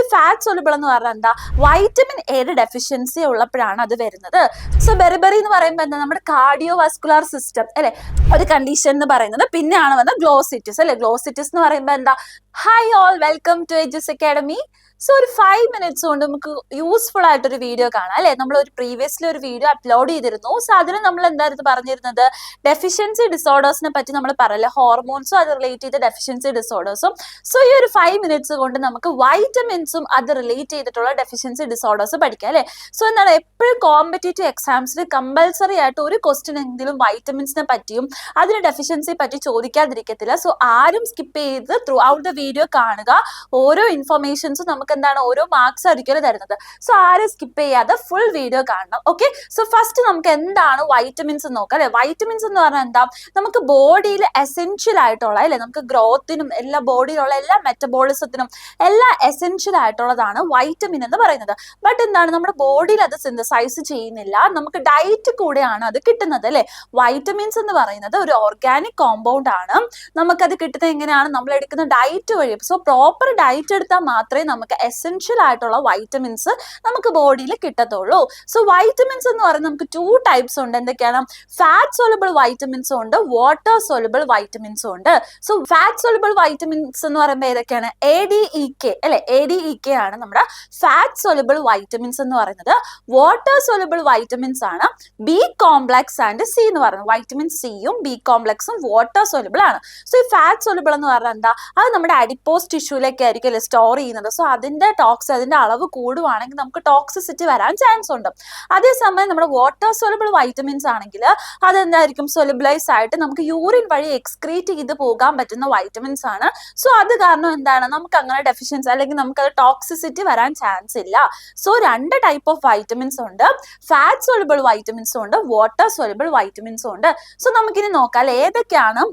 ഈ fat soluble എന്ന് പറഞ്ഞാൽ എന്താ, വൈറ്റമിൻ എയുടെ ഡെഫിഷ്യൻസി ഉള്ളപ്പോഴാണ് അത് വരുന്നത്. സോ ബെറിബെറി എന്ന് പറയുമ്പോൾ എന്താ, നമ്മുടെ കാർഡിയോ വാസ്കുലാർ സിസ്റ്റം അല്ലെ ഒരു കണ്ടീഷൻ എന്ന് പറയുന്നത്. പിന്നെയാണ് വന്നത് ഗ്ലോസിറ്റിസ് അല്ലെ. ഗ്ലോസിറ്റിസ് എന്ന് പറയുമ്പോൾ എന്താ, ഹായ് ഓൾ, വെൽക്കം ടു എജസ് അക്കാഡമി. സോ ഒരു 5 minutes കൊണ്ട് നമുക്ക് യൂസ്ഫുൾ ആയിട്ടൊരു വീഡിയോ കാണാം അല്ലെ. നമ്മൾ ഒരു പ്രീവിയസ്ലി ഒരു വീഡിയോ അപ്ലോഡ് ചെയ്തിരുന്നു. സോ അതിന് നമ്മൾ എന്തായിരുന്നു പറഞ്ഞിരുന്നത്, ഡെഫിഷ്യൻസി ഡിസോർഡേഴ്സിനെ പറ്റി നമ്മൾ പറയല്ലേ, ഹോർമോൺസും അത് റിലേറ്റ് ചെയ്ത ഡെഫിഷ്യൻസി ഡിസോർഡേഴ്സും. സോ ഈ ഒരു 5 minutes കൊണ്ട് നമുക്ക് വൈറ്റമിൻസും അത് റിലേറ്റ് ചെയ്തിട്ടുള്ള ഡെഫിഷ്യൻസി ഡിസോർഡേഴ്സ് പഠിക്കാം അല്ലെ. സോ എന്താണ്, എപ്പോഴും കോമ്പറ്റേറ്റീവ് എക്സാംസിന് കമ്പൽസറി ആയിട്ട് ഒരു ക്വസ്റ്റ്യൻ എങ്കിലും വൈറ്റമിൻസിനെ പറ്റിയും അതിന് ഡെഫിഷ്യൻസി പറ്റി ചോദിക്കാതിരിക്കത്തില്ല. സോ ആരും സ്കിപ്പ് ചെയ്ത് ത്രൂ ഔട്ട് ദ വീഡിയോ കാണുക. ഓരോ ഇൻഫർമേഷൻസും നമുക്ക് എന്താണ്, ഓരോ മാർക്സ് ആയിരിക്കും തരുന്നത്. സോ ആരും സ്കിപ്പ് ചെയ്യാതെ ഫുൾ വീഡിയോ കാണണം. ഓക്കെ, സോ ഫസ്റ്റ് നമുക്ക് എന്താണ് വൈറ്റമിൻസ് നോക്കാം അല്ലെ. വൈറ്റമിൻസ് എന്ന് പറഞ്ഞാൽ എന്താ, നമുക്ക് ബോഡിയിൽ എസെൻഷ്യൽ ആയിട്ടുള്ള അല്ലെ, നമുക്ക് ഗ്രോത്തിനും എല്ലാ ബോഡിയിലുള്ള എല്ലാ മെറ്റബോളിസത്തിനും എല്ലാം എസെൻഷ്യൽ ആയിട്ടുള്ളതാണ് വൈറ്റമിൻ എന്ന് പറയുന്നത്. ബട്ട് എന്താണ്, നമ്മുടെ ബോഡിയിൽ അത് സിന്തസൈസ് ചെയ്യുന്നില്ല, നമുക്ക് ഡയറ്റ് കൂടെയാണ് അത് കിട്ടുന്നത് അല്ലെ. വൈറ്റമിൻസ് എന്ന് പറയുന്നത് ഒരു ഓർഗാനിക് കോമ്പൗണ്ട് ആണ്. നമുക്കത് കിട്ടുന്നത് എങ്ങനെയാണ്, നമ്മൾ എടുക്കുന്ന ഡയറ്റ് വഴി. സോ പ്രോപ്പർ ഡയറ്റ് എടുത്താൽ മാത്രമേ നമുക്ക് എസെൻഷ്യൽ ആയിട്ടുള്ള വൈറ്റമിൻസ് നമുക്ക് ബോഡിയിൽ കിട്ടത്തുള്ളൂ. സോ വൈറ്റമിൻസ് എന്ന് പറയുന്നത് നമുക്ക് 2 types ഉണ്ട്. എന്തൊക്കെയാണ്, ഫാറ്റ് സോലുബിൾ വൈറ്റമിൻസും ഉണ്ട്, വാട്ടർ സോലുബിൾ വൈറ്റമിൻസും ഉണ്ട്. സോ ഫാറ്റ് സോലുബിൾ വൈറ്റമിൻസ് എന്ന് പറയുമ്പോൾ ഏതൊക്കെയാണ്, ADEK അല്ലെ. ADEK ആണ് നമ്മുടെ ഫാറ്റ് സോലുബിൾ വൈറ്റമിൻസ് എന്ന് പറയുന്നത്. വാട്ടർ സോലുബിൾ വൈറ്റമിൻസ് ആണ് ബി കോംപ്ലക്സ് ആൻഡ് സി എന്ന് പറയുന്നത്. വൈറ്റമിൻ സിയും ബി കോംപ്ലക്സും വാട്ടർ സോലുബിൾ ആണ്. സോ ഈ ഫാറ്റ് സോലുബിൾ എന്ന് പറഞ്ഞാൽ എന്താ, അത് നമ്മുടെ അഡിപ്പോസ് ടിഷ്യൂലൊക്കെ ആയിരിക്കും അല്ലെ സ്റ്റോർ ചെയ്യുന്നത്. സോ അതിന്റെ അളവ് കൂടുവാണെങ്കിൽ നമുക്ക് ടോക്സിസിറ്റി വരാൻ ചാൻസ് ഉണ്ട്. അതേസമയം നമ്മുടെ വാട്ടർ സോലുബിൾ വൈറ്റമിൻസ് ആണെങ്കിൽ അതെന്തായിരിക്കും, സൊലുബിലൈസ് ആയിട്ട് നമുക്ക് യൂറിൻ വഴി എക്സ്ക്രീറ്റ് ചെയ്ത് പോകാൻ പറ്റുന്ന വൈറ്റമിൻസ് ആണ്. സോ അത് കാരണം എന്താണ്, നമുക്ക് അങ്ങനെ ഡെഫിഷ്യൻസി അല്ലെങ്കിൽ നമുക്ക് അത് ടോക്സിസിറ്റി വരാൻ ചാൻസ് ഇല്ല. സോ 2 type ഓഫ് വൈറ്റമിൻസ് ഉണ്ട്, ഫാറ്റ് സോലുബിൾ വൈറ്റമിൻസും ഉണ്ട്, വാട്ടർ സോലുബിൾ വൈറ്റമിൻസും ഉണ്ട്. സോ നമുക്കിനി നോക്കാം ഏതൊക്കെയാണ്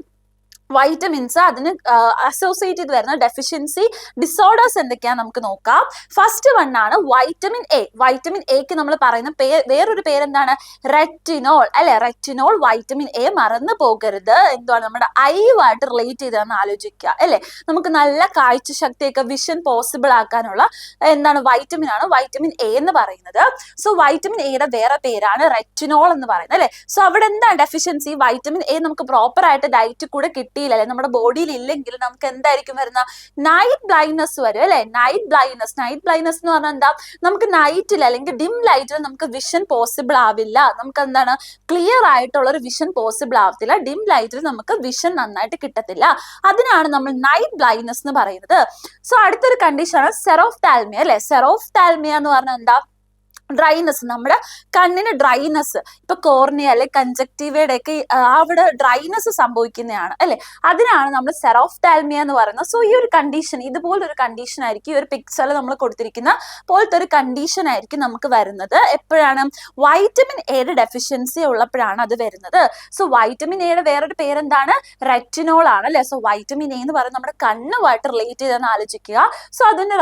വൈറ്റമിൻസ് അതിന് അസോസിയേറ്റ് ചെയ്ത് വരുന്ന ഡെഫിഷ്യൻസി ഡിസോർഡേഴ്സ് എന്തൊക്കെയാണ് നമുക്ക് നോക്കാം. ഫസ്റ്റ് വൺ ആണ് വൈറ്റമിൻ എ. വൈറ്റമിൻ എക്ക് നമ്മൾ പറയുന്ന വേറൊരു പേരെന്താണ്, റെറ്റിനോൾ അല്ലെ. റെറ്റിനോൾ വൈറ്റമിൻ എ മറന്നു പോകരുത്. എന്താണ്, നമ്മുടെ ഐയുമായിട്ട് റിലേറ്റ് ചെയ്താന്ന് ആലോചിക്കുക അല്ലെ. നമുക്ക് നല്ല കാഴ്ച ശക്തിയൊക്കെ വിഷൻ പോസിബിൾ ആക്കാനുള്ള എന്താണ് വൈറ്റമിൻ ആണ് വൈറ്റമിൻ എ എന്ന് പറയുന്നത്. സോ വൈറ്റമിൻ എയുടെ വേറെ പേരാണ് റെറ്റിനോൾ എന്ന് പറയുന്നത് അല്ലെ. സോ അവിടെ എന്താണ് ഡെഫിഷ്യൻസി, വൈറ്റമിൻ എ നമുക്ക് പ്രോപ്പർ ആയിട്ട് ഡയറ്റ് കൂടെ കിട്ടിയില്ല അല്ലെ, നമ്മുടെ ബോഡിയിൽ ഇല്ലെങ്കിൽ നമുക്ക് എന്തായിരിക്കും വരുന്ന, നൈറ്റ് ബ്ലൈൻഡ്നെസ് വരും അല്ലെ. നൈറ്റ് ബ്ലൈൻഡ്നെസ് എന്ന് പറഞ്ഞാൽ എന്താ, നമുക്ക് നൈറ്റിൽ അല്ലെങ്കിൽ ഡിം ലൈറ്റിൽ നമുക്ക് വിഷൻ പോസിബിൾ ആവില്ല. നമുക്ക് എന്താണ്, ക്ലിയർ ആയിട്ടുള്ള ഒരു വിഷൻ പോസിബിൾ ആവത്തില്ല. ഡിം ലൈറ്റിൽ നമുക്ക് വിഷൻ നന്നായിട്ട് കിട്ടത്തില്ല. അതിനാണ് നമ്മൾ നൈറ്റ് ബ്ലൈൻഡ്നെസ് എന്ന് പറയുന്നത്. സോ അടുത്തൊരു കണ്ടീഷനാണ് സെറോഫ്താൽമിയ അല്ലെ. സെറോഫ്താൽമിയ എന്ന് പറഞ്ഞാൽ എന്താ, ഡ്രൈനെസ്, നമ്മുടെ കണ്ണിന് ഡ്രൈനെസ്, ഇപ്പൊ കോർണിയ അല്ലെ കൺജക്റ്റീവയുടെ ഒക്കെ അവിടെ ഡ്രൈനെസ് സംഭവിക്കുന്നതാണ് അല്ലെ. അതിനാണ് നമ്മൾ സെറോഫ്താൽമിയ എന്ന് പറയുന്നത്. സോ ഈ ഒരു കണ്ടീഷൻ, ഇതുപോലൊരു കണ്ടീഷൻ ആയിരിക്കും ഈ ഒരു പിക്ചറിൽ നമ്മൾ കൊടുത്തിരിക്കുന്ന പോലത്തെ ഒരു കണ്ടീഷൻ ആയിരിക്കും നമുക്ക് വരുന്നത്. എപ്പോഴാണ്, വൈറ്റമിൻ എയുടെ ഡെഫിഷ്യൻസി ഉള്ളപ്പോഴാണ് അത് വരുന്നത്. സോ വൈറ്റമിൻ എയുടെ വേറൊരു പേരെന്താണ്, റെറ്റിനോൾ ആണ് അല്ലെ. സോ വൈറ്റമിൻ എ എന്ന് പറയുന്നത് നമ്മുടെ കണ്ണുമായിട്ട് റിലേറ്റ് ചെയ്തെന്ന് ആലോചിക്കുക. സോ അതിന്റെ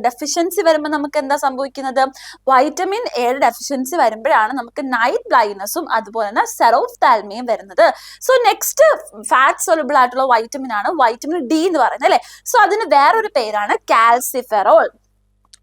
ഡെഫിഷ്യൻസി വരുമ്പോൾ നമുക്ക് എന്താ സംഭവിക്കുന്നത്, വൈറ്റമിൻ എയുടെ ഡെഫിഷ്യൻസി വരുമ്പോഴാണ് നമുക്ക് നൈറ്റ് ബ്ലൈൻഡ്നെസ്സും അതുപോലെ തന്നെ സെറോഫ്താൽമിയയും വരുന്നത്. സോ നെക്സ്റ്റ് ഫാറ്റ് സോലുബിൾ ആയിട്ടുള്ള വൈറ്റമിൻ ആണ് വൈറ്റമിൻ ഡി എന്ന് പറയുന്നത് അല്ലെ. സോ അതിന് വേറൊരു പേരാണ് കാൽസിഫെറോൾ.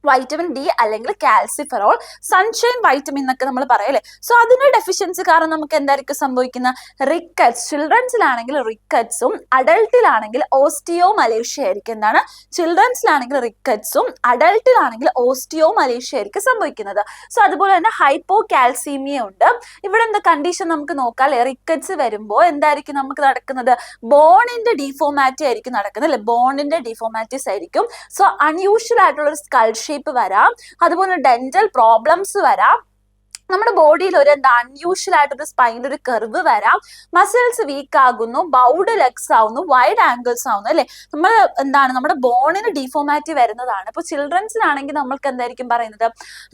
വൈറ്റമിൻ ഡി അല്ലെങ്കിൽ കാൽസിഫെറോൾ, സൺഷൈൻ വൈറ്റമിൻ എന്നൊക്കെ നമ്മൾ പറയല്ലേ. സോ അതിന്റെ ഡെഫിഷ്യൻസി കാരണം നമുക്ക് എന്തായിരിക്കും സംഭവിക്കുന്ന, റിക്കറ്റ്സ്. ചിൽഡ്രൻസിലാണെങ്കിൽ റിക്കറ്റ്സും അഡൾട്ടിലാണെങ്കിൽ ഓസ്റ്റിയോമലേഷ്യ ആയിരിക്കും. എന്താണ്, ചിൽഡ്രൻസിലാണെങ്കിൽ റിക്കറ്റ്സും അഡൾട്ടിലാണെങ്കിൽ ഓസ്റ്റിയോമലേഷ്യ ആയിരിക്കും സംഭവിക്കുന്നത്. സോ അതുപോലെ തന്നെ ഹൈപ്പോ കാൽസീമിയ ഉണ്ട്. ഇവിടെ എന്താ കണ്ടീഷൻ നമുക്ക് നോക്കാം അല്ലെ. റിക്കറ്റ്സ് വരുമ്പോൾ എന്തായിരിക്കും നമുക്ക് നടക്കുന്നത്, ബോണിന്റെ ഡിഫോമാറ്റി ആയിരിക്കും നടക്കുന്നത് അല്ലെ. ബോണിന്റെ ഡിഫോമാറ്റീസ് ആയിരിക്കും. സോ അൺയൂഷ്വൽ ആയിട്ടുള്ള ഒരു സ്കൾ ഷേപ്പ് വരാം, അതുപോലെ ഡെന്റൽ പ്രോബ്ലംസ് വരാം, നമ്മുടെ ബോഡിയിൽ ഒരു എന്താ അൺയൂഷ്വൽ ആയിട്ടൊരു സ്പൈനിൽ ഒരു കർവ് വരാം, മസിൽസ് വീക്ക് ആകുന്നു, ബൗഡ് ലെഗ്സ് ആവുന്നു, വൈഡ് ആംഗിൾസ് ആവുന്നു അല്ലെ. നമ്മൾ എന്താണ്, നമ്മുടെ ബോണിന് ഡിഫോമാറ്റി വരുന്നതാണ്. ഇപ്പൊ ചിൽഡ്രൻസിനാണെങ്കിൽ നമ്മൾക്ക് എന്തായിരിക്കും പറയുന്നത്,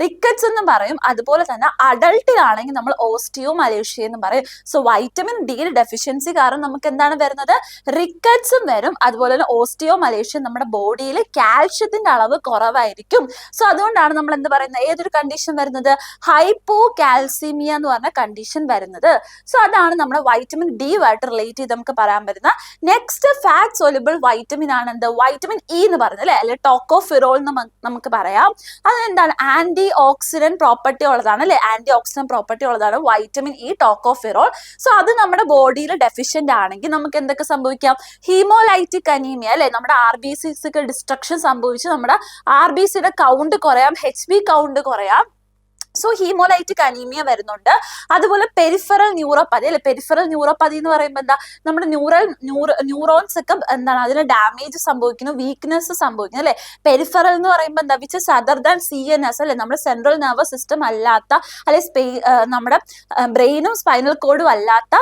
റിക്കറ്റ്സ് എന്നും പറയും. അതുപോലെ തന്നെ അഡൾട്ടിലാണെങ്കിൽ നമ്മൾ ഓസ്റ്റിയോമലേഷ്യ എന്നും പറയും. സോ വൈറ്റമിൻ ഡിയുടെ ഡെഫിഷ്യൻസി കാരണം നമുക്ക് എന്താണ് വരുന്നത്, റിക്കറ്റ്സും വരും. അതുപോലെ തന്നെ ഓസ്റ്റിയോമലേഷ്യ, നമ്മുടെ ബോഡിയിൽ കാൽഷ്യത്തിന്റെ അളവ് കുറവായിരിക്കും. സോ അതുകൊണ്ടാണ് നമ്മൾ എന്ത് പറയുന്നത്, ഏതൊരു കണ്ടീഷൻ വരുന്നത്, ഹൈപ്പോ ഹൈപ്പോകാൽസീമിയ എന്ന് പറഞ്ഞ കണ്ടീഷൻ വരുന്നത്. സോ അതാണ് നമ്മുടെ വൈറ്റമിൻ ഡി ആയിട്ട് റിലേറ്റ് ചെയ്ത് നമുക്ക് പറയാൻ പറ്റുന്ന നെക്സ്റ്റ് ഫാറ്റ് സോലുബിൾ വൈറ്റമിൻ ആണ് എന്ത് വൈറ്റമിൻ ഇ എന്ന് പറയുന്നത് അല്ലെ, അല്ലെ ടോക്കോഫിറോൾ എന്ന് നമുക്ക് പറയാം. അതെന്താണ് ആന്റി ഓക്സിഡന്റ് പ്രോപ്പർട്ടി ഉള്ളതാണ് അല്ലെ, ആന്റി ഓക്സിഡന്റ് പ്രോപ്പർട്ടി ഉള്ളതാണ് വൈറ്റമിൻ ഇ ടോക്കോഫിറോൾ. സോ അത് നമ്മുടെ ബോഡിയിൽ ഡെഫിഷ്യന്റ് ആണെങ്കിൽ നമുക്ക് എന്തൊക്കെ സംഭവിക്കാം, ഹീമോലൈറ്റിക് അനീമിയ അല്ലെ, നമ്മുടെ RBCs ഡിസ്ട്രക്ഷൻ സംഭവിച്ച് നമ്മുടെ RBCയുടെ കൗണ്ട് കുറയാം, HB കൗണ്ട് കുറയാം. സോ ഹീമോലൈറ്റിക് അനീമിയ വരുന്നുണ്ട്. അതുപോലെ പെരിഫറൽ ന്യൂറോപ്പതി അല്ലെ, പെരിഫറൽ ന്യൂറോപ്പതി എന്ന് പറയുമ്പോൾ എന്താ, നമ്മുടെ ന്യൂറോൺസ് ഒക്കെ എന്താണ് അതിന് ഡാമേജ് സംഭവിക്കുന്നു, വീക്ക്നെസ് സംഭവിക്കുന്നു അല്ലെ. പെരിഫറൽ എന്ന് പറയുമ്പോൾ എന്താ, which is other than CNS അല്ലെ, നമ്മുടെ സെൻട്രൽ നെർവസ് സിസ്റ്റം അല്ലാത്ത അല്ലെ, നമ്മുടെ ബ്രെയിനും സ്പൈനൽ കോഡും അല്ലാത്ത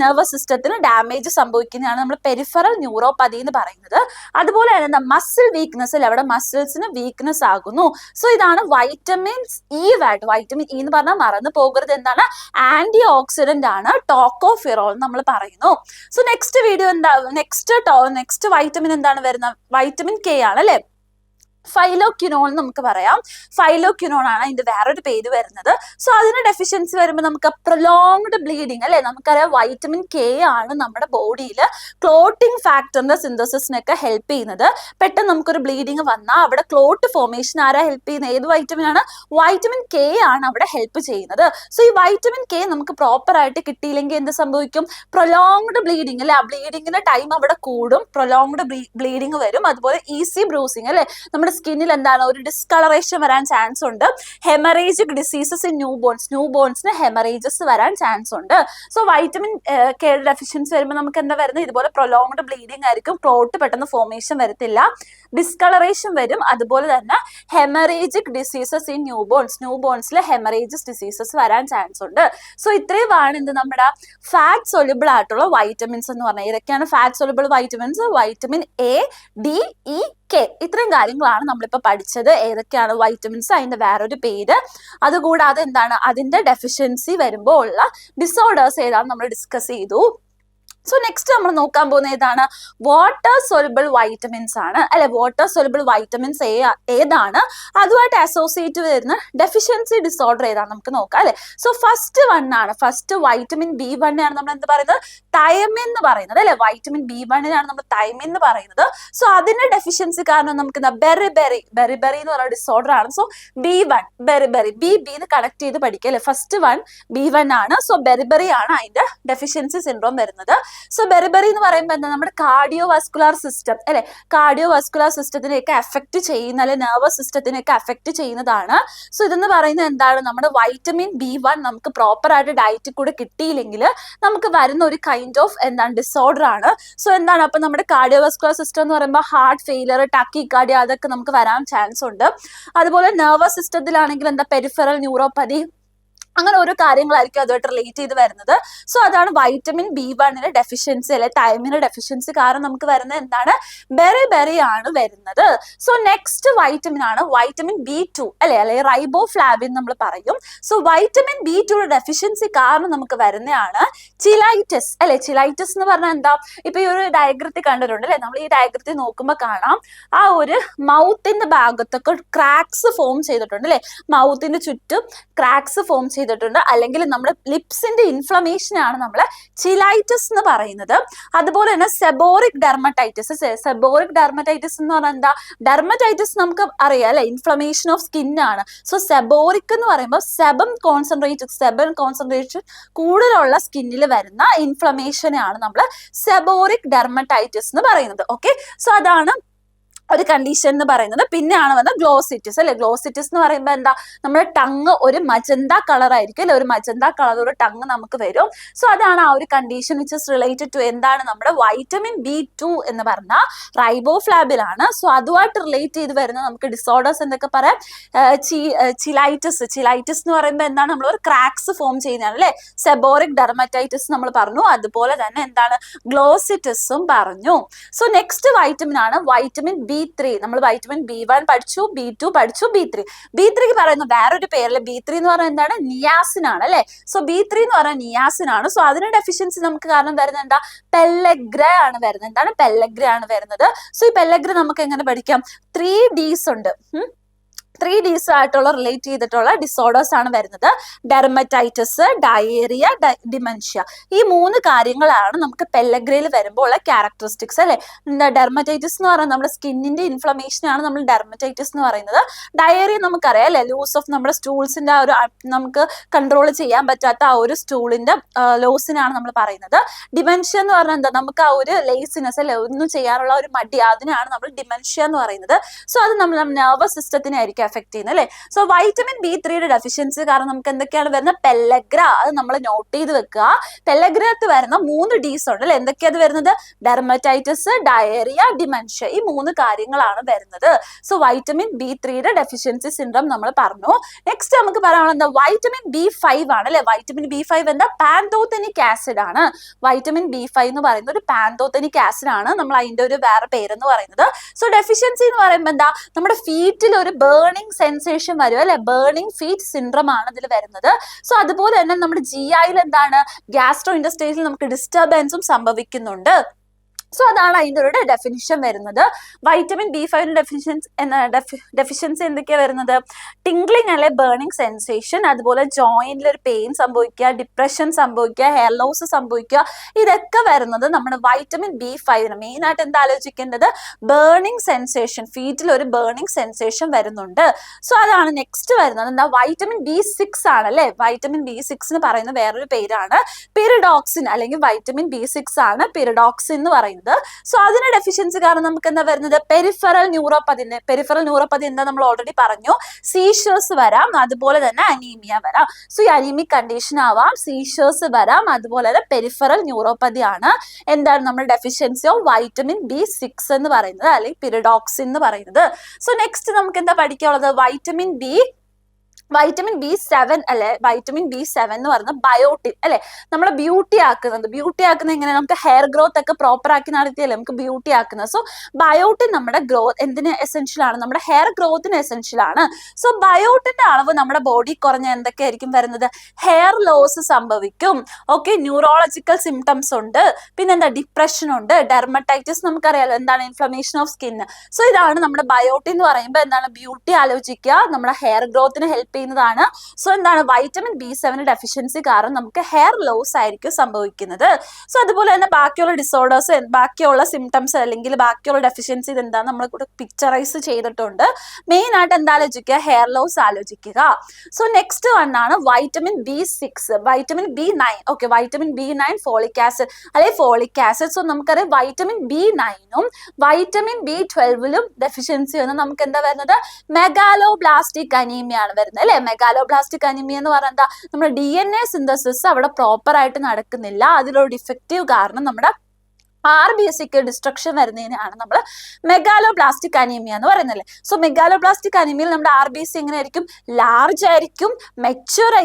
നെർവസ് സിസ്റ്റത്തിന് ഡാമേജ് സംഭവിക്കുന്നതാണ് നമ്മൾ പെരിഫറൽ ന്യൂറോപ്പതി എന്ന് പറയുന്നത്. അതുപോലെ തന്നെ എന്താ, മസിൽ വീക്ക്നെസ് അല്ലെ, അവിടെ മസിൽസിന് വീക്ക്നെസ് ആകുന്നു. സോ ഇതാണ് വൈറ്റമിൻസ് ഇ. വൈറ്റമിൻ ഇ എന്ന് പറഞ്ഞാൽ മറന്നു പോകരുത്, എന്താണ് ആന്റി ഓക്സിഡന്റ് ആണ്, ടോക്കോഫിറോൾ നമ്മൾ പറയുന്നു. സോ നെക്സ്റ്റ് വീഡിയോ എന്താ, നെക്സ്റ്റ് വൈറ്റമിൻ എന്താണ് വരുന്നത്, വൈറ്റമിൻ കെ ആണ് അല്ലെ, ഫൈലോക്വിനോൾ നമുക്ക് പറയാം. ഫൈലോക്വിനോൾ ആണ് അതിന്റെ വേറൊരു പേര് വരുന്നത്. സോ അതിന് ഡെഫിഷ്യൻസി വരുമ്പോൾ നമുക്ക് പ്രൊലോങ്ഡ് ബ്ലീഡിങ് അല്ലെ, നമുക്കറിയാം വൈറ്റമിൻ കെ ആണ് നമ്മുടെ ബോഡിയിൽ ക്ലോട്ടിംഗ് ഫാക്ടറിന്റെ സിന്തസിസിനൊക്കെ ഹെൽപ്പ് ചെയ്യുന്നത്. പെട്ടെന്ന് നമുക്കൊരു ബ്ലീഡിങ് വന്നാൽ അവിടെ ക്ലോട്ട് ഫോർമേഷൻ ആരാ ഹെൽപ്പ് ചെയ്യുന്നത്, ഏത് വൈറ്റമിൻ ആണ്, വൈറ്റമിൻ കെ ആണ് അവിടെ ഹെൽപ്പ് ചെയ്യുന്നത്. സോ ഈ വൈറ്റമിൻ കെ നമുക്ക് പ്രോപ്പർ ആയിട്ട് കിട്ടിയില്ലെങ്കിൽ എന്ത് സംഭവിക്കും, പ്രൊലോങ്ഡ് ബ്ലീഡിങ് അല്ലെ, ആ ബ്ലീഡിങ്ങിന്റെ ടൈം അവിടെ കൂടും, പ്രൊലോങ്ഡ് ബ്ലീഡിങ് വരും. അതുപോലെ ഈസി ബ്രൂസിങ് അല്ലെ, നമ്മുടെ സ്കിന്നിൽ എന്താണ് ഒരു ഡിസ്കളറേഷൻ വരാൻ ചാൻസ് ഉണ്ട്. ഹെമറേജിക് ഡിസീസസ് ഇൻ ന്യൂബോൺസിന് ഹെമറേജസ് വരാൻ ചാൻസ് ഉണ്ട്. സോ വൈറ്റമിൻ കെ ഡെഫിഷ്യൻസി വരുമ്പോൾ നമുക്ക് എന്താ വരുന്നത്, ഇതുപോലെ പ്രൊലോങ്ഡ് ബ്ലീഡിങ് ആയിരിക്കും, ക്ലോട്ട് പെട്ടെന്ന് ഫോർമേഷൻ വരത്തില്ല, ഡിസ്കളറേഷൻ വരും. അതുപോലെ തന്നെ ഹെമറേജിക് ഡിസീസസ് ഇൻ ന്യൂബോൺസിൽ ഹെമറേജസ് ഡിസീസസ് വരാൻ ചാൻസ് ഉണ്ട്. സോ ഇത്രയുമാണ് എന്ത് നമ്മുടെ ഫാറ്റ് സൊല്യൂബിൾ ആയിട്ടുള്ള വൈറ്റമിൻസ് എന്ന് പറഞ്ഞാൽ. ഇതൊക്കെയാണ് fat soluble vitamins, vitamin A, D, E, K. ഇത്രയും കാര്യങ്ങളാണ് നമ്മളിപ്പോ പഠിച്ചത്. ഏതൊക്കെയാണ് വൈറ്റമിൻസ്, അതിന്റെ വേറൊരു പേര്, അതുകൂടാതെ എന്താണ് അതിന്റെ ഡെഫിഷ്യൻസി വരുമ്പോൾ ഉള്ള ഡിസോർഡേഴ്സ് ഏതാണ് നമ്മൾ ഡിസ്കസ് ചെയ്തു. സോ നെക്സ്റ്റ് നമ്മൾ നോക്കാൻ പോകുന്ന ഏതാണ്, വാട്ടർ സോലുബിൾ വൈറ്റമിൻസ് ആണ് അല്ലെ. വാട്ടർ സോലുബിൾ വൈറ്റമിൻസ് ഏതാണ്, അതുമായിട്ട് അസോസിയേറ്റ് വരുന്ന ഡെഫിഷ്യൻസി ഡിസോർഡർ ഏതാണ് നമുക്ക് നോക്കാം അല്ലെ. സോ ഫസ്റ്റ് വൈറ്റമിൻ B1 ആണ് നമ്മൾ എന്ത് പറയുന്നത്, തൈമിൻ എന്ന് പറയുന്നത് അല്ലെ. വൈറ്റമിൻ B1 നമ്മൾ തൈമിൻ എന്ന് പറയുന്നത്. സോ അതിന്റെ ഡെഫിഷ്യൻസി കാരണം നമുക്ക് ബെറിബെറി എന്ന് പറയുന്ന ഡിസോർഡർ ആണ്. സോ B1 ബെറിബെറി ബി എന്ന് കണക്ട് ചെയ്ത് പഠിക്കുക അല്ലെ. ഫസ്റ്റ് B1 ആണ്. സോ ബെറിബെറി ആണ് അതിന്റെ ഡെഫിഷ്യൻസി സിൻഡ്രോം വരുന്നത്. സോ ബെറിബെറി എന്ന് പറയുമ്പോൾ എന്താ, നമ്മുടെ കാർഡിയോവാസ്കുലർ സിസ്റ്റം അല്ലെ, കാർഡിയോവാസ്കുലർ സിസ്റ്റത്തിനെയൊക്കെ അഫക്ട് ചെയ്യുന്ന അല്ലെ, നെർവസ് സിസ്റ്റത്തിനെയൊക്കെ അഫക്ട് ചെയ്യുന്നതാണ്. സോ ഇതെന്ന് പറയുന്നത് എന്താണ്, നമ്മുടെ വൈറ്റമിൻ B1 നമുക്ക് പ്രോപ്പർ ആയിട്ട് ഡയറ്റിൽ കൂടെ കിട്ടിയില്ലെങ്കിൽ നമുക്ക് വരുന്ന ഒരു കൈൻഡ് ഓഫ് എന്താണ് ഡിസോർഡർ ആണ്. സോ എന്താണ് അപ്പൊ നമ്മുടെ കാർഡിയോവാസ്കുലർ സിസ്റ്റം എന്ന് പറയുമ്പോൾ ഹാർട്ട് ഫെയിലിയർ, ടാക്കിക്കാർഡിയ അതൊക്കെ നമുക്ക് വരാൻ ചാൻസ് ഉണ്ട്. അതുപോലെ നെർവസ് സിസ്റ്റത്തിലാണെങ്കിൽ എന്താ പെരിഫറൽ ന്യൂറോപ്പതി, അങ്ങനെ ഓരോ കാര്യങ്ങളായിരിക്കും അതുമായിട്ട് റിലേറ്റ് ചെയ്ത് വരുന്നത്. സോ അതാണ് വൈറ്റമിൻ B1 ഡെഫിഷ്യൻസി അല്ലെ, തൈമിന്റെ ഡെഫിഷ്യൻസി കാരണം നമുക്ക് വരുന്നത് എന്താണ്, ബെറിബെറി ആണ് വരുന്നത്. സോ നെക്സ്റ്റ് വൈറ്റമിൻ ആണ് വൈറ്റമിൻ B2 അല്ലെ റൈബോഫ്ലാവിൻ നമ്മൾ പറയും. സോ വൈറ്റമിൻ B2 ഡെഫിഷ്യൻസി കാരണം നമുക്ക് വരുന്നതാണ് ചിലൈറ്റിസ് അല്ലെ. ചിലൈറ്റിസ് എന്ന് പറഞ്ഞാൽ എന്താ, ഇപ്പൊ ഈ ഒരു ഡയഗ്രത്തിൽ കണ്ടിട്ടുണ്ട് അല്ലെ, നമ്മൾ ഈ ഡയഗ്രത്തിൽ നോക്കുമ്പോൾ കാണാം ആ ഒരു മൗത്തിന്റെ ഭാഗത്തൊക്കെ ക്രാക്സ് ഫോം ചെയ്തിട്ടുണ്ട് അല്ലെ, മൗത്തിന്റെ ചുറ്റും ക്രാക്സ് ഫോം ചെയ്തിട്ടുണ്ട്, അല്ലെങ്കിൽ നമ്മുടെ ലിപ്സിന്റെ ഇൻഫ്ലമേഷൻ ആണ് നമ്മൾ ചിലൈറ്റിസ് എന്ന് പറയുന്നത്. അതുപോലെ തന്നെ സെബോറിക് ഡെർമറ്റൈറ്റിസ് എന്ന് പറഞ്ഞാൽ എന്താ, ഡെർമറ്റൈറ്റിസ് നമുക്ക് അറിയാം അല്ലെ, ഇൻഫ്ലമേഷൻ ഓഫ് സ്കിൻ ആണ്. സോ സെബോറിക് എന്ന് പറയുമ്പോൾ സെബം കോൺസെൻട്രേഷൻ കൂടുതലുള്ള സ്കിന്നിൽ വരുന്ന ഇൻഫ്ലമേഷനെയാണ് നമ്മൾ സെബോറിക് ഡെർമറ്റൈറ്റിസ് എന്ന് പറയുന്നത്. ഓക്കെ, സോ അതാണ് ഒരു കണ്ടീഷൻ എന്ന് പറയുന്നത്. പിന്നെയാണ് വന്നത് ഗ്ലോസിറ്റിസ് അല്ലെ. ഗ്ലോസിറ്റിസ് എന്ന് പറയുമ്പോൾ എന്താ, നമ്മുടെ ടങ് ഒരു മജന്ത കളർ ആയിരിക്കും അല്ലെ, ഒരു മജന്ത കളർ ഒരു ടങ് നമുക്ക് വരും. സോ അതാണ് ആ ഒരു condition which is related to എന്താണ്, നമ്മുടെ വൈറ്റമിൻ B2 എന്ന് പറഞ്ഞ റൈബോഫ്ലാവിലാണ്. സോ അതുമായിട്ട് റിലേറ്റ് ചെയ്ത് വരുന്ന നമുക്ക് ഡിസോർഡേഴ്സ് എന്തൊക്കെ പറയാം, ചിലൈറ്റിസ് എന്ന് പറയുമ്പോൾ എന്താണ്, നമ്മൾ ഒരു ക്രാക്സ് ഫോം ചെയ്യുന്നതാണ് അല്ലെ. സെബോറിക് ഡെർമറ്റൈറ്റിസ് നമ്മൾ പറഞ്ഞു, അതുപോലെ തന്നെ എന്താണ് ഗ്ലോസിറ്റിസും പറഞ്ഞു. സോ നെക്സ്റ്റ് വൈറ്റമിൻ ആണ് വൈറ്റമിൻ B3. നമ്മൾ വൈറ്റമിൻ B1 പഠിച്ചു, B2 പഠിച്ചു, B3 പറയുന്ന വേറൊരു പേരല്ലേ. B3 എന്ന് പറഞ്ഞാൽ എന്താണ്, നിയാസിൻ ആണ് അല്ലെ. സോ B3 എന്ന് പറഞ്ഞാൽ നിയാസിൻ ആണ്. സോ അതിന്റെ ഡെഫിഷ്യൻസി നമുക്ക് കാരണം വരുന്നത് എന്താ, പെല്ലഗ്ര ആണ് വരുന്നത്. എന്താണ് പെല്ലഗ്ര ആണ് വരുന്നത്. സോ ഈ പെല്ലഗ്ര നമുക്ക് എങ്ങനെ പഠിക്കാം, 3 Ds ഉണ്ട്. 3Ds ആയിട്ടുള്ള റിലേറ്റ് ചെയ്തിട്ടുള്ള ഡിസോർഡേഴ്സ് ആണ് വരുന്നത്. Dermatitis, diarrhoea, dementia. ഈ 3 കാര്യങ്ങളാണ് നമുക്ക് പെല്ലഗ്രയിൽ വരുമ്പോൾ ഉള്ള ക്യാരക്ടറിസ്റ്റിക്സ് അല്ലെ. ഡെർമറ്റൈറ്റിസ് എന്ന് പറയുന്നത് നമ്മുടെ സ്കിന്നിന്റെ ഇൻഫ്ലമേഷൻ ആണ് നമ്മൾ ഡെർമറ്റൈറ്റിസ് എന്ന് പറയുന്നത്. ഡയേറിയ നമുക്കറിയാം അല്ലെ, ലൂസ് ഓഫ് നമ്മുടെ സ്റ്റൂൾസിന്റെ ഒരു നമുക്ക് കൺട്രോൾ ചെയ്യാൻ പറ്റാത്ത ആ ഒരു സ്റ്റൂളിന്റെ ലോസിനാണ് നമ്മൾ പറയുന്നത്. ഡിമെൻഷ്യ എന്ന് പറഞ്ഞാൽ എന്താ, നമുക്ക് ആ ഒരു ലേസിനെസ് അല്ലെ, ഒന്നും ചെയ്യാനുള്ള ഒരു മടി, അതിനാണ് നമ്മൾ ഡിമെൻഷ്യ എന്ന് പറയുന്നത്. സോ അത് നമ്മൾ നെർവസ് സിസ്റ്റത്തിനെ ആയിരിക്കും എഫക്ട് ചെയ്യുന്നത് അല്ലെ. സോ വൈറ്റമിൻ B3യുടെ ഡെഫിഷ്യൻസി കാരണം നമുക്ക് എന്തൊക്കെയാണ് വരുന്നത്, പെല്ലഗ്ര, അത് നമ്മൾ നോട്ട് ചെയ്ത് വെക്കുക. പെല്ലഗ്രത്ത് വരുന്ന 3 Ds ഉണ്ട് അല്ലെ. എന്തൊക്കെയാണ് വരുന്നത്, ഡെർമറ്റൈറ്റിസ്, ഡയേറിയ, ഡിമെൻഷ്യ. ഈ 3 കാര്യങ്ങളാണ് വരുന്നത്. സോ വൈറ്റമിൻ B3യുടെ ഡെഫിഷ്യൻസി സിൻഡ്രോം നമ്മൾ പറഞ്ഞു. നെക്സ്റ്റ് നമുക്ക് പറയാനുള്ളത് എന്താ, വൈറ്റമിൻ B5 ആണ് അല്ലെ. വൈറ്റമിൻ B5 എന്താ, പാന്തോതെനിക് ആസിഡ് ആണ്. വൈറ്റമിൻ B5 എന്ന് പറയുന്നത് ഒരു പാന്തോതെനിക് ആസിഡ് ആണ്. നമ്മൾ അതിന്റെ ഒരു വേറെ പേരെന്ന് പറയുന്നത്. സോ ഡെഫിഷ്യൻസി എന്ന് പറയുമ്പോൾ എന്താ, നമ്മുടെ ഫീറ്റിൽ ഒരു ബേണിംഗ് സെൻസേഷൻ വരും അല്ലെ. ബേണിംഗ് ഫീറ്റ് സിൻഡ്രോം ആണ് ഇതിൽ വരുന്നത്. സോ അതുപോലെ തന്നെ നമ്മുടെ GIയിൽ എന്താണ്, ഗ്യാസ്ട്രോ ഇൻഡസ്ട്രീസിൽ നമുക്ക് ഡിസ്റ്റർബൻസും സംഭവിക്കുന്നുണ്ട്. സോ അതാണ് അതിൻ്റെ ഒരു ഡെഫിനിഷൻ വരുന്നത്. വൈറ്റമിൻ B5 ഡെഫിഷ്യൻസി എന്തൊക്കെയാണ് വരുന്നത്, ടിംഗ്ലിംഗ് അല്ലെ, ബേണിംഗ് സെൻസേഷൻ, അതുപോലെ ജോയിന്റിൽ ഒരു പെയിൻ സംഭവിക്കുക, ഡിപ്രഷൻ സംഭവിക്കുക, ഹെയർ ലോസ് സംഭവിക്കുക. ഇതൊക്കെ വരുന്നത് നമ്മുടെ വൈറ്റമിൻ B5. മെയിൻ ആയിട്ട് എന്താ ആലോചിക്കേണ്ടത്, ബേണിംഗ് സെൻസേഷൻ, ഫീറ്റിൽ ഒരു ബേണിംഗ് സെൻസേഷൻ വരുന്നുണ്ട്. സോ അതാണ് നെക്സ്റ്റ് വരുന്നത് എന്താ, വൈറ്റമിൻ B6 ആണ് അല്ലെ. വൈറ്റമിൻ B6 പറയുന്ന വേറൊരു പേരാണ് പിറിഡോക്സിൻ, അല്ലെങ്കിൽ വൈറ്റമിൻ B6 ആണ് പിറിഡോക്സിൻ എന്ന് പറയുന്നത്. സോ അതിന്റെ ഡെഫിഷ്യൻസി കാരണം നമുക്ക് എന്താ വരുന്നത്, പെരിഫറൽ ന്യൂറോപ്പതി എന്താ നമ്മൾ ഓൾറെഡി പറഞ്ഞു, സീഷേഴ്സ് വരാം, അതുപോലെ തന്നെ അനീമിയ വരാം. സോ ഈ അനീമിക് കണ്ടീഷൻ ആവാം, സീഷേഴ്സ് വരാം, അതുപോലെ തന്നെ പെരിഫറൽ ന്യൂറോപ്പതി ആണ് എന്താണ് നമ്മുടെ ഡെഫിഷ്യൻസി ഓഫ് വൈറ്റമിൻ B6 എന്ന് പറയുന്നത്, അല്ലെങ്കിൽ പിറിഡോക്സിൻ എന്ന് പറയുന്നത്. സോ നെക്സ്റ്റ് നമുക്ക് എന്താ പഠിക്കാനുള്ളത്, വൈറ്റമിൻ B7 അല്ലെ. വൈറ്റമിൻ B7 എന്ന് പറയുന്നത് ബയോട്ടിൻ അല്ലെ, നമ്മളെ ബ്യൂട്ടി ആക്കുന്നത് എങ്ങനെ, നമുക്ക് ഹെയർ ഗ്രോത്ത് ഒക്കെ പ്രോപ്പർ ആക്കി നടത്തിയല്ലേ നമുക്ക് ബ്യൂട്ടി ആക്കുന്നത്. സോ ബയോട്ടിൻ നമ്മുടെ എന്തിന് എസെൻഷ്യൽ ആണ്, നമ്മുടെ ഹെയർ ഗ്രോത്തിന് എസെൻഷ്യൽ ആണ്. സോ ബയോട്ടിന്റെ അളവ് നമ്മുടെ ബോഡി കുറഞ്ഞ എന്തൊക്കെയായിരിക്കും വരുന്നത്, ഹെയർ ലോസ് സംഭവിക്കും. ഓക്കെ, ന്യൂറോളജിക്കൽ സിംറ്റംസ് ഉണ്ട്, പിന്നെന്താ ഡിപ്രഷൻ ഉണ്ട്, ഡെർമറ്റൈറ്റിസ് നമുക്കറിയാലോ എന്താണ്, ഇൻഫ്ലമേഷൻ ഓഫ് സ്കിൻ. സോ ഇതാണ് നമ്മുടെ ബയോട്ടിൻ എന്ന് പറയുമ്പോൾ എന്താണ്, ബ്യൂട്ടി ആലോചിക്കുക, നമ്മുടെ ഹെയർ ഗ്രോത്തിന് ഹെൽപ്പ് ചെയ്യുന്നതാണ്. സോ എന്താണ്, വൈറ്റമിൻ B7 ഡെഫിഷ്യൻസി കാരണം നമുക്ക് ഹെയർ ലോസ് ആയിരിക്കും സംഭവിക്കുന്നത്. സോ അതുപോലെ തന്നെ ബാക്കിയുള്ള ഡിസോർഡേഴ്സ്, ബാക്കിയുള്ള സിംറ്റംസ് അല്ലെങ്കിൽ ബാക്കിയുള്ള ഡെഫിഷ്യൻസി എന്താ നമ്മൾ കൂടെ പിക്ചറൈസ് ചെയ്തിട്ടുണ്ട്. മെയിൻ ആയിട്ട് എന്താ ആലോചിക്കുക, ഹെയർ ലോസ് ആലോചിക്കുക. സോ നെക്സ്റ്റ് വൺ ആണ് vitamin B6, vitamin B9. Okay, vitamin B9 folic acid അല്ലെ, ഫോളിക് ആസിഡ്. സോ നമുക്കറിയാം വൈറ്റമിൻ B9ഉം വൈറ്റമിൻ B12ലും ഡെഫിഷ്യൻസി വന്ന് നമുക്ക് എന്താ വരുന്നത്, മെഗാലോബ്ലാസ്റ്റിക് അനീമിയ ആണ് വരുന്നത്. മെഗാലോബ്ലാസ്റ്റിക് അനീമിയ എന്ന് പറഞ്ഞാൽ എന്താ, നമ്മുടെ DNA സിന്തസിസ് അവിടെ പ്രോപ്പർ ആയിട്ട് നടക്കുന്നില്ല. അതിലൊരു ഡിഫക്റ്റീവ് കാരണം നമ്മുടെ RBCക്ക് ഡിസ്ട്രക്ഷൻ വരുന്നതിനാണ് നമ്മൾ മെഗാലോബ്ലാസ്റ്റിക് അനീമിയ എന്ന് പറയുന്നത്. സോ മെഗാലോബ്ലാസ്റ്റിക് അനീമിയയിൽ നമ്മുടെ RBC എങ്ങനെ ആയിരിക്കും, ലാർജ് ആയിരിക്കും,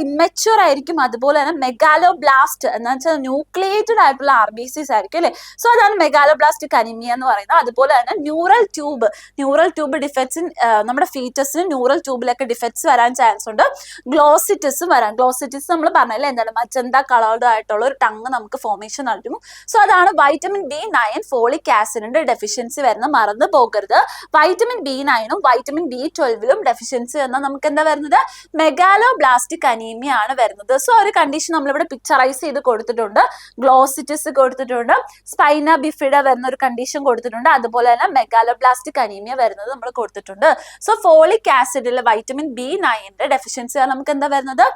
ഇമ്മച്യൂർ ആയിരിക്കും, അതുപോലെ തന്നെ മെഗാലോബ്ലാസ്റ്റ് എന്ന് വെച്ചാൽ ന്യൂക്ലിയേറ്റഡ് ആയിട്ടുള്ള RBCs ആയിരിക്കും അല്ലെ. സോ അതാണ് മെഗാലോബ്ലാസ്റ്റിക് അനീമിയ എന്ന് പറയുന്നത്. അതുപോലെ തന്നെ ന്യൂറൽ ട്യൂബ് ഡിഫക്ട്സ്, നമ്മുടെ ഫീറ്റസിന് ന്യൂറൽ ട്യൂബിലൊക്കെ ഡിഫക്ട്സ് വരാൻ ചാൻസ് ഉണ്ട്. ഗ്ലോസിറ്റിസും വരാം. ഗ്ലോസിറ്റിസ് നമ്മൾ പറഞ്ഞല്ലേ എന്താണ്, മജന്ത കളേർഡ് ആയിട്ടുള്ള ഒരു ടങ് നമുക്ക് ഫോർമേഷൻ നടത്തും. സോ അതാണ് വൈറ്റമിൻ B9 ഫോളിക് ആസിഡിന്റെ ഡെഫിഷ്യൻസി വരുന്ന മറന്നു പോകരുത്. വൈറ്റമിൻ B9ഉം വൈറ്റമിൻ B12ലും ഡെഫിഷ്യൻസി വന്നാൽ നമുക്ക് എന്താ വരുന്നത്, മെഗാലോബ്ലാസ്റ്റിക് അനീമിയ ആണ് വരുന്നത്. സോ ഒരു കണ്ടീഷൻ നമ്മളിവിടെ പിക്ചറൈസ് ചെയ്ത് കൊടുത്തിട്ടുണ്ട്, ഗ്ലോസിറ്റിസ് കൊടുത്തിട്ടുണ്ട്, സ്പൈന ബിഫിഡ വരുന്ന ഒരു കണ്ടീഷൻ കൊടുത്തിട്ടുണ്ട്, അതുപോലെ തന്നെ മെഗാലോബ്ലാസ്റ്റിക് അനീമിയ വരുന്നത് നമ്മൾ കൊടുത്തിട്ടുണ്ട്. സോ ഫോളിക് ആസിഡിലെ വൈറ്റമിൻ B9ന്റെ ഡെഫിഷ്യൻസി നമുക്ക് എന്താ വരുന്നത്,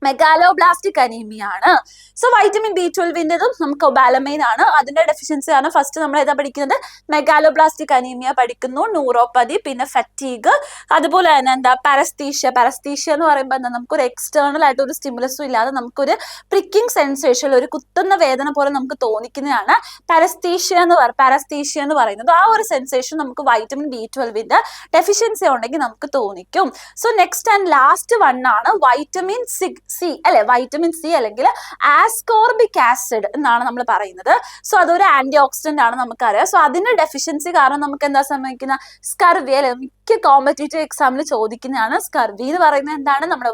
മെഗാലോബ്ലാസ്റ്റിക് അനീമിയ ആണ്. സോ വൈറ്റമിൻ B12ൻ്റെതും നമുക്ക് ഒബാലമൈൻ ആണ്, അതിന്റെ ഡെഫിഷ്യൻസി ആണ് ഫസ്റ്റ് നമ്മൾ ഏതാ പഠിക്കുന്നത്, മെഗാലോബ്ലാസ്റ്റിക് അനീമിയ പഠിക്കുന്നു, ന്യൂറോപ്പതി, പിന്നെ ഫറ്റീഗ്, അതുപോലെ തന്നെ എന്താ പാരസ്തീഷ്യ എന്ന് പറയുമ്പോൾ എന്താ, നമുക്കൊരു എക്സ്റ്റേണൽ ആയിട്ട് ഒരു സ്റ്റിമുലസും ഇല്ലാതെ നമുക്കൊരു പ്രിക്കിംഗ് സെൻസേഷൻ, ഒരു കുത്തുന്ന വേദന പോലെ നമുക്ക് തോന്നിക്കുന്നതാണ് പാരസ്തീഷ്യ എന്ന് പറയുന്നത്. ആ ഒരു സെൻസേഷൻ നമുക്ക് വൈറ്റമിൻ B12ന്റെ ഡെഫിഷ്യൻസി ഉണ്ടെങ്കിൽ നമുക്ക് തോന്നിക്കും. So next and last one ആണ് വൈറ്റമിൻ സി അല്ലെ, വൈറ്റമിൻ സി അല്ലെങ്കിൽ ആസ്കോർബിക് ആസിഡ് എന്നാണ് നമ്മൾ പറയുന്നത്. സോ അതൊരു ആന്റി ഓക്സിഡന്റ് ആണ് നമുക്കറിയാം. സോ അതിന്റെ ഡെഫിഷ്യൻസി കാരണം നമുക്ക് എന്താ സംഭവിക്കുന്ന സ്കർവി അല്ലെ, മിക്ക കോമ്പറ്റേറ്റീവ് എക്സാമിന് ചോദിക്കുന്നതാണ് സ്കർവി എന്ന് പറയുന്നത്. എന്താണ് നമ്മുടെ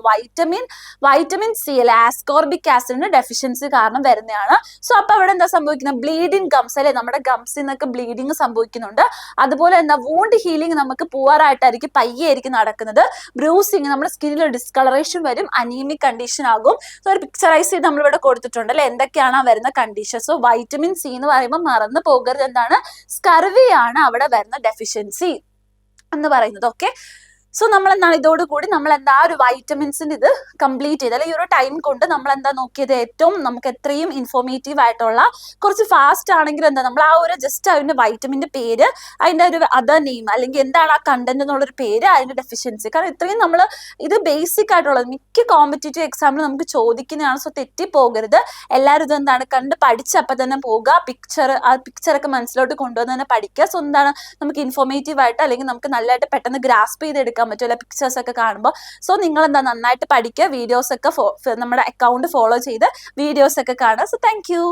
വൈറ്റമിൻ സി അല്ലെ ആസ്കോർബിക് ആസിഡിന്റെ ഡെഫിഷ്യൻസി കാരണം വരുന്നതാണ്. സോ അപ്പൊ അവിടെ എന്താ സംഭവിക്കുന്നത്, ബ്ലീഡിങ് ഗംസ് അല്ലെ, നമ്മുടെ ഗംസിൽ നിന്നൊക്കെ ബ്ലീഡിങ് സംഭവിക്കുന്നുണ്ട്. അതുപോലെ എന്താ വൂണ്ട് ഹീലിംഗ് നമുക്ക് പൂവറായിട്ടായിരിക്കും, പയ്യെ ആയിരിക്കും നടക്കുന്നത്. ബ്രൂസിങ്, നമ്മുടെ സ്കിന്നിൽ ഡിസ്കളറേഷൻ വരും, അനീമിക് കണ്ടീഷൻ ആകും. സോ ഒരു പിക്ചറൈസ് ചെയ്ത് നമ്മളിവിടെ കൊടുത്തിട്ടുണ്ട് അല്ലെ, എന്തൊക്കെയാണ് വരുന്ന കണ്ടീഷൻ. സോ വൈറ്റമിൻ സി എന്ന് പറയുമ്പോൾ മറന്നു പോകരുത്, എന്താണ് സ്കർവി ആണ് അവിടെ വരുന്ന ഡെഫിഷ്യൻസി എന്ന് പറയുന്നത്. ഓക്കെ, സോ നമ്മൾ എന്താണ് ഇതോടുകൂടി നമ്മൾ എന്താ ഒരു വൈറ്റമിൻസിന്റെ ഇത് കംപ്ലീറ്റ് ചെയ്ത്, അല്ലെങ്കിൽ ഈ ഒരു ടൈം കൊണ്ട് നമ്മൾ എന്താ നോക്കിയത്, ഏറ്റവും നമുക്ക് എത്രയും ഇൻഫോർമേറ്റീവ് ആയിട്ടുള്ള, കുറച്ച് ഫാസ്റ്റ് ആണെങ്കിൽ എന്താ നമ്മൾ ആ ഒരു ജസ്റ്റ് അതിന്റെ വൈറ്റമിന്റെ പേര്, അതിന്റെ ഒരു അതർ നെയിം, അല്ലെങ്കിൽ എന്താണ് ആ കണ്ടന്റ് എന്നുള്ളൊരു പേര്, അതിന്റെ ഡെഫിഷ്യൻസി, കാരണം ഇത്രയും നമ്മൾ ഇത് ബേസിക് ആയിട്ടുള്ളത് മിക്ക കോമ്പറ്റേറ്റീവ് എക്സാമിൽ നമുക്ക് ചോദിക്കുന്നതാണ്. സോ തെറ്റിപ്പോകരുത്, എല്ലാവരും ഇത് എന്താണ് കണ്ട് പഠിച്ചപ്പോൾ തന്നെ പോകുക, ആ പിക്ചറൊക്കെ മനസ്സിലോട്ട് കൊണ്ടുവന്ന് തന്നെ പഠിക്കുക. സോ എന്താണ് നമുക്ക് ഇൻഫോർമേറ്റീവ് ആയിട്ട്, അല്ലെങ്കിൽ നമുക്ക് നല്ലതായിട്ട് പെട്ടെന്ന് ഗ്രാസ്പ് ചെയ്തെടുക്കാൻ പറ്റുമല്ലോ പിക്ചേഴ്സ് ഒക്കെ കാണുമ്പോൾ. സോ നിങ്ങൾ എന്താ നന്നായിട്ട് പഠിക്കുക, വീഡിയോസ് ഒക്കെ നമ്മുടെ അക്കൗണ്ട് ഫോളോ ചെയ്ത് വീഡിയോസ് ഒക്കെ കാണുക. So thank you.